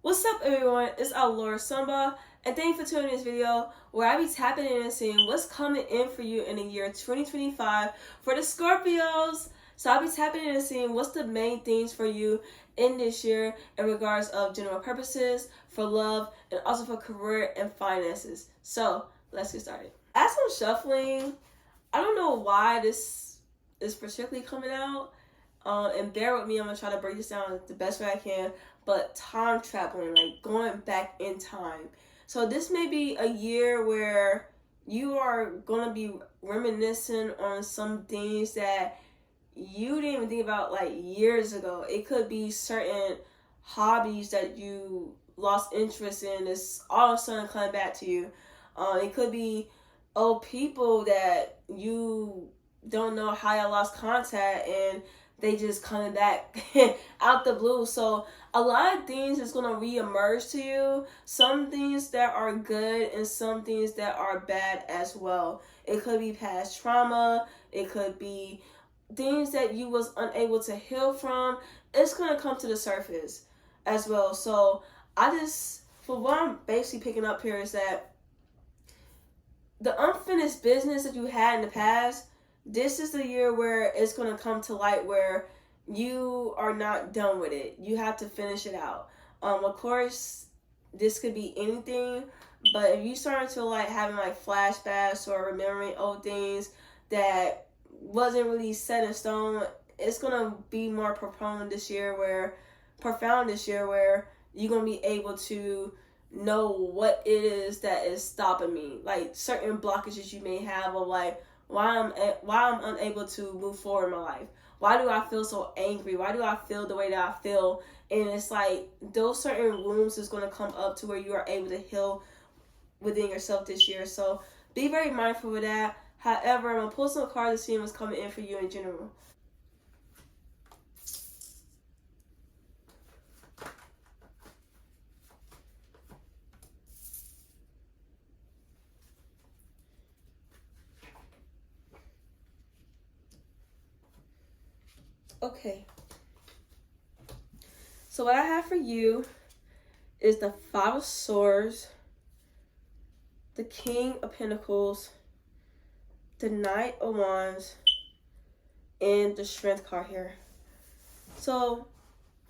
What's up, everyone? It's our Lord Samba, and thank you for tuning in this video where I be tapping in and seeing what's coming in for you in the year 2025 for the Scorpios. So I'll be tapping in and seeing what's the main things for you in this year in regards of general purposes, for love, and also for career and finances. So let's get started. As I'm shuffling, I don't know why this is particularly coming out. And bear with me, I'm gonna try to break this down the best way I can. But time traveling, like going back in time. So this may be a year where you are gonna be reminiscing on some things that you didn't even think about like years ago. It could be certain hobbies that you lost interest in. It's all of a sudden coming back to you. It could be old people that you don't know how you lost contact and they just coming back out the blue. So a lot of things is gonna reemerge to you. Some things that are good and some things that are bad as well. It could be past trauma. It could be things that you was unable to heal from. It's gonna come to the surface as well. So for what I'm basically picking up here is that the unfinished business that you had in the past, this is the year where it's going to come to light where you are not done with it. You have to finish it out. Of course, this could be anything, but if you start to like having like flashbacks or remembering old things that wasn't really set in stone, it's going to be more profound this year where you're going to be able to know what it is that is stopping me, like certain blockages you may have of like why I'm unable to move forward in my life. Why do I feel so angry? Why do I feel the way that I feel? And it's like those certain wounds is going to come up to where you are able to heal within yourself this year. So be very mindful of that. However, I'm going to pull some cards to see what's coming in for you in general. Okay. So what I have for you is the Five of Swords, the King of Pentacles, the Knight of Wands, and the Strength card here. So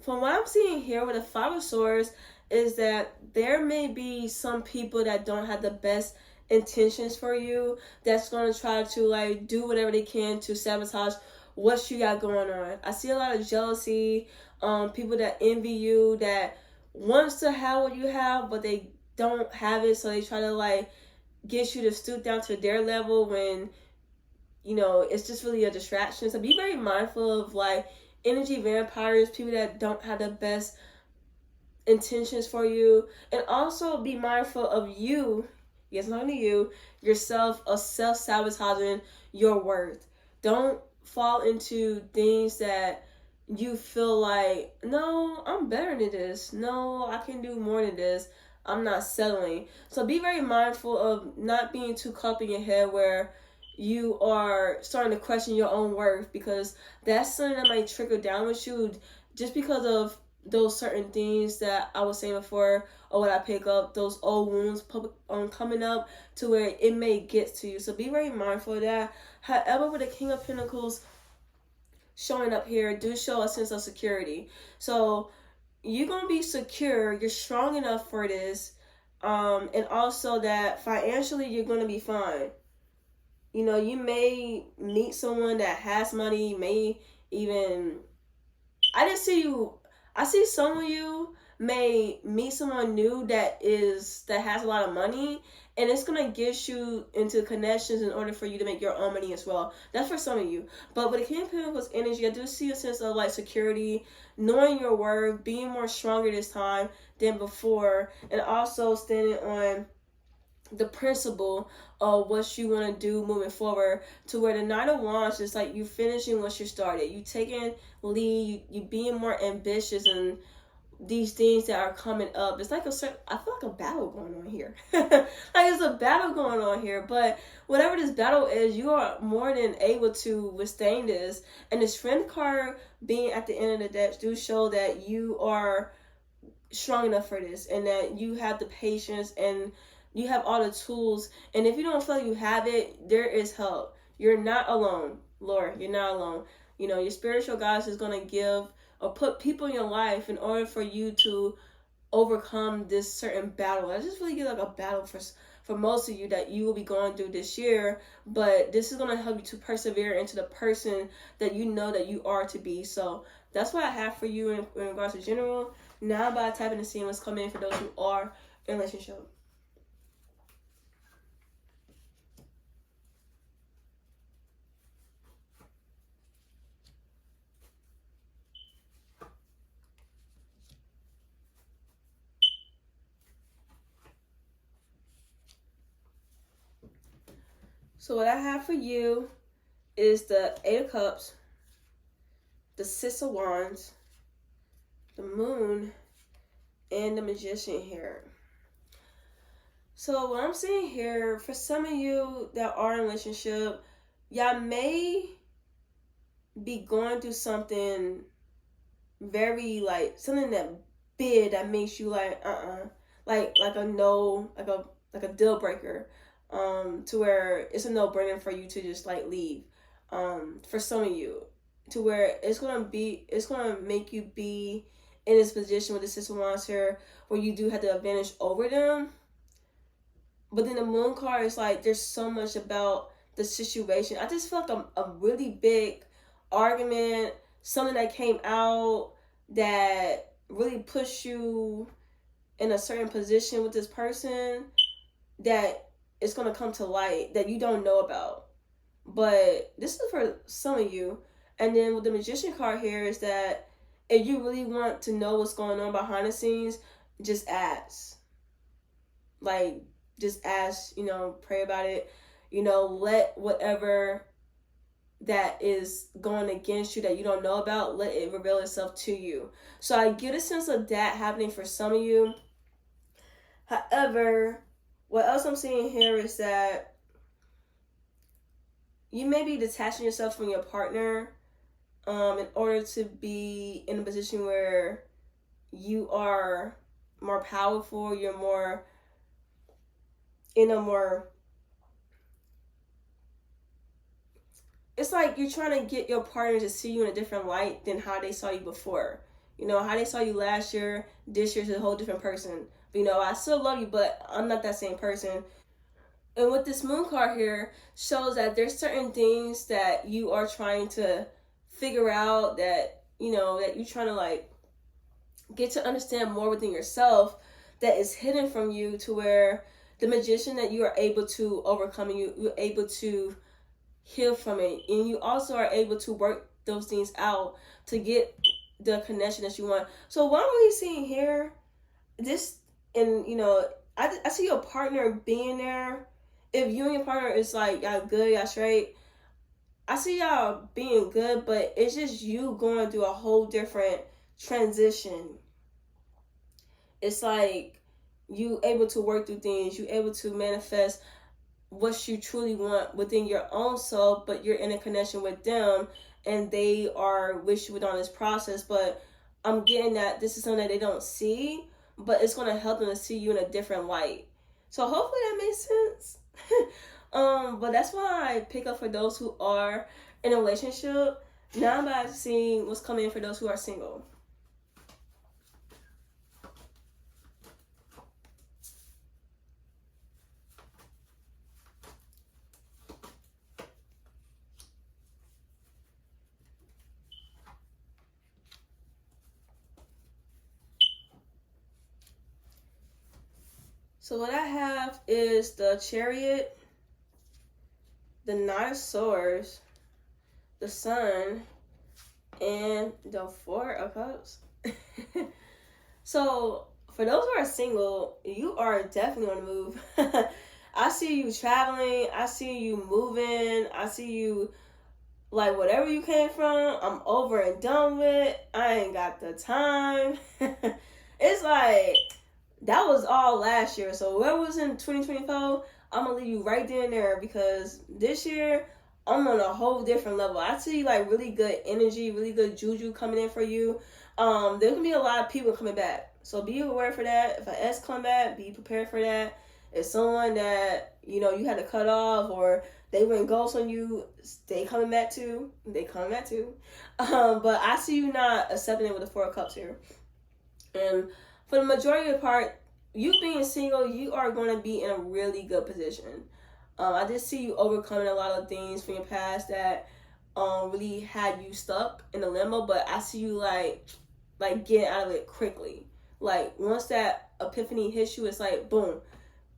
from what I'm seeing here with the Five of Swords is that there may be some people that don't have the best intentions for you, that's going to try to like do whatever they can to sabotage what you got going on. I see a lot of jealousy, people that envy you, that wants to have what you have but they don't have it, so they try to like get you to stoop down to their level when it's just really a distraction. So be very mindful of like energy vampires, people that don't have the best intentions for you, and also be mindful of you, yes, not only you, yourself, of self-sabotaging your worth. Don't fall into things that you feel like, no, I'm better than this. No, I can do more than this. I'm not settling. So be very mindful of not being too caught up in your head where you are starting to question your own worth, because that's something that might trickle down with you just because of those certain things that I was saying before, or what I pick up, those old wounds coming up to where it may get to you. So be very mindful of that. However, with the King of Pentacles showing up here, do show a sense of security. So you're going to be secure. You're strong enough for this. And also that financially you're going to be fine. You may meet someone that has money. You may even... I see some of you may meet someone new that has a lot of money, and it's gonna get you into connections in order for you to make your own money as well. That's for some of you. But with the King of Pentacles energy, I do see a sense of like security, knowing your worth, being more stronger this time than before, and also standing on the principle of what you want to do moving forward, to where the Knight of Wands is like you finishing what you started. You taking lead, you being more ambitious, and these things that are coming up. It's like I feel like a battle going on here. Like it's a battle going on here, but whatever this battle is, you are more than able to withstand this. And the Strength card being at the end of the deck do show that you are strong enough for this, and that you have the patience and you have all the tools. And if you don't feel you have it, there is help. You're not alone, Lord. You're not alone. You know, your spiritual guidance is going to give or put people in your life in order for you to overcome this certain battle. I just really get like a battle for most of you that you will be going through this year, but this is going to help you to persevere into the person that you know that you are to be. So that's what I have for you in regards to general. Now I'm about to type in and seeing what's coming in for those who are in a relationship. So what I have for you is the Eight of Cups, the Six of Wands, the Moon, and the Magician here. So what I'm seeing here, for some of you that are in a relationship, y'all may be going through something very, like, something that big that makes you like like a no, like a deal breaker, to where it's a no-brainer for you to just like leave, for some of you, to where it's gonna make you be in this position with the Six of Wands here where you do have the advantage over them. But then the Moon card is like, there's so much about the situation. I just feel like a really big argument, something that came out that really pushed you in a certain position with this person, that it's going to come to light that you don't know about. But this is for some of you. And then with the Magician card here is that if you really want to know what's going on behind the scenes, just ask. Like, just ask, you know, pray about it. You know, let whatever that is going against you that you don't know about, let it reveal itself to you. So I get a sense of that happening for some of you. However, what else I'm seeing here is that you may be detaching yourself from your partner, in order to be in a position where you are more powerful, you're more it's like you're trying to get your partner to see you in a different light than how they saw you before. You know, how they saw you last year, this year's a whole different person. You know, I still love you, but I'm not that same person. And with this Moon card here, shows that there's certain things that you are trying to figure out, that, you know, that you're trying to like get to understand more within yourself, that is hidden from you, to where the Magician, that you are able to overcome, and you're able to heal from it, and you also are able to work those things out to get the connection that you want. So what I'm really seeing here, this, and you know, I see your partner being there. If you and your partner is like, y'all good, y'all straight, I see y'all being good, but it's just you going through a whole different transition. It's like you able to work through things, you able to manifest what you truly want within your own self, but you're in a connection with them, and they are with you on this process. But I'm getting that this is something that they don't see, but it's going to help them to see you in a different light. So hopefully that makes sense. But that's why I pick up for those who are in a relationship. Now I'm about to see what's coming in for those who are single. So what I have is the Chariot, the Knight of Swords, the Sun, and the Four of Cups. So for those who are single, you are definitely on the move. I see you traveling. I see you moving. I see you, like, whatever you came from, I'm over and done with. I ain't got the time. It's like, that was all last year. So whoever was in 2024, I'm going to leave you right there and there, because this year, I'm on a whole different level. I see like really good energy, really good juju coming in for you. There's going to be a lot of people coming back. So be aware for that. If an ex come back, be prepared for that. If someone that, you know, you had to cut off or they went ghost on you, they coming back too. They coming back too. But I see you not accepting it with the Four of Cups here. And for the majority of the part, you being single, you are going to be in a really good position. I just see you overcoming a lot of things from your past that really had you stuck in a limbo. But I see you like getting out of it quickly. Like once that epiphany hits you, it's like boom,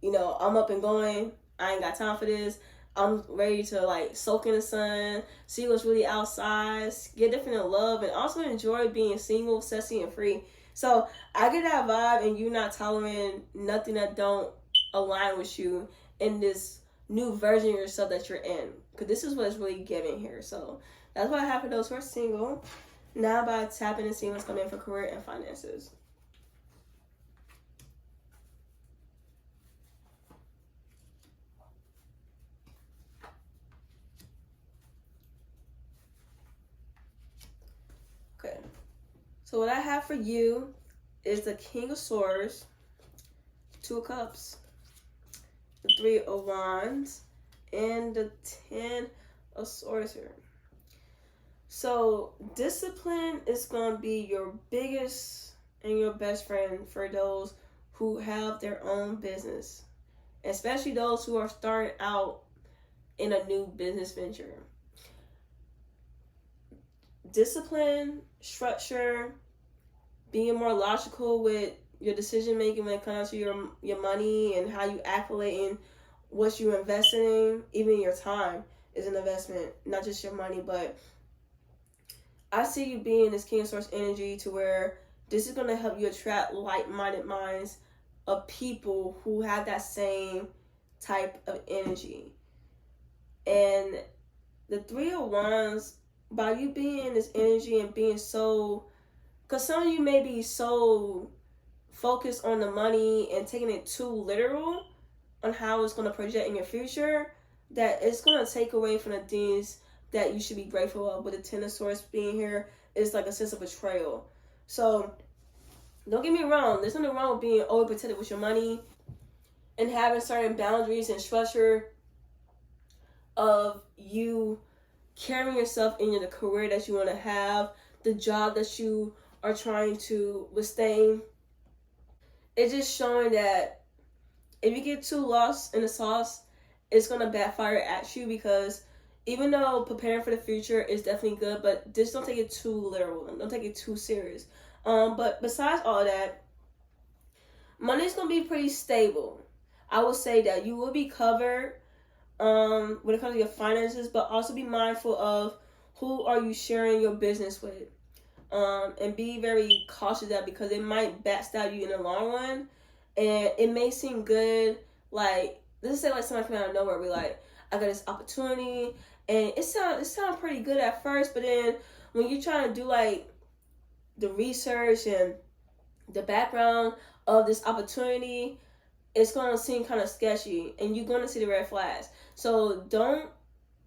you know, I'm up and going. I ain't got time for this. I'm ready to like soak in the sun, see what's really outside, get different in love, and also enjoy being single, sexy, and free. So I get that vibe, and you not tolerating nothing that don't align with you in this new version of yourself that you're in. Because this is what's really giving here. So that's what I have for those who are single. Now about tapping and seeing what's coming in for career and finances. Okay. So what I have for you is the King of Swords, Two of Cups, the Three of Wands, and the Ten of Swords here. So discipline is going to be your biggest and your best friend for those who have their own business, especially those who are starting out in a new business venture. Discipline, structure, being more logical with your decision making when it comes to your money and how you accumulate and what you invest in. Even your time is an investment, not just your money. But I see you being this King of Swords energy to where this is going to help you attract like-minded minds of people who have that same type of energy. And the Three of Wands, by you being in this energy and being so, because some of you may be so focused on the money and taking it too literal on how it's going to project in your future, that it's going to take away from the things that you should be grateful of. With the Ten of Swords being here, it's like a sense of betrayal. So don't get me wrong, there's nothing wrong with being overprotected with your money and having certain boundaries and structure of you carrying yourself in the career that you want to have, the job that you are trying to sustain. It's just showing that if you get too lost in the sauce, it's going to backfire at you, because even though preparing for the future is definitely good, but just don't take it too literal. Don't take it too serious. But besides all that, money's going to be pretty stable. I will say that you will be covered when it comes to your finances, but also be mindful of who are you sharing your business with. And be very cautious of that, because it might backstab you in the long run. And it may seem good, like, let's say like somebody come out of nowhere, be like, I got this opportunity, and it sound pretty good at first, but then when you're trying to do like the research and the background of this opportunity, it's going to seem kind of sketchy, and you're going to see the red flags. So don't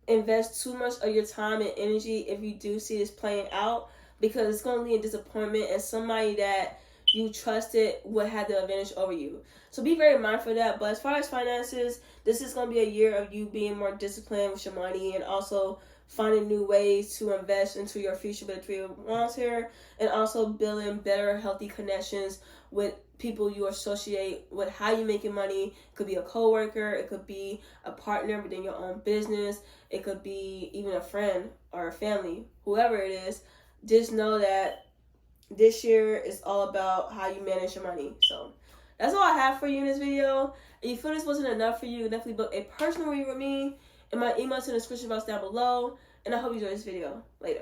invest too much of your time and energy if you do see this playing out, because it's going to lead in disappointment, and somebody that you trusted would have the advantage over you. So be very mindful of that. But as far as finances, this is going to be a year of you being more disciplined with your money, and also finding new ways to invest into your future with the Three of Wands here, and also building better, healthy connections with people you associate with. How you making money. It could be a coworker, it could be a partner within your own business, it could be even a friend or a family, whoever it is. Just know that this year is all about how you manage your money. So that's all I have for you in this video. If you feel this wasn't enough for you, definitely book a personal read with me, and my email's in the description box down below. And I hope you enjoyed this video. Later.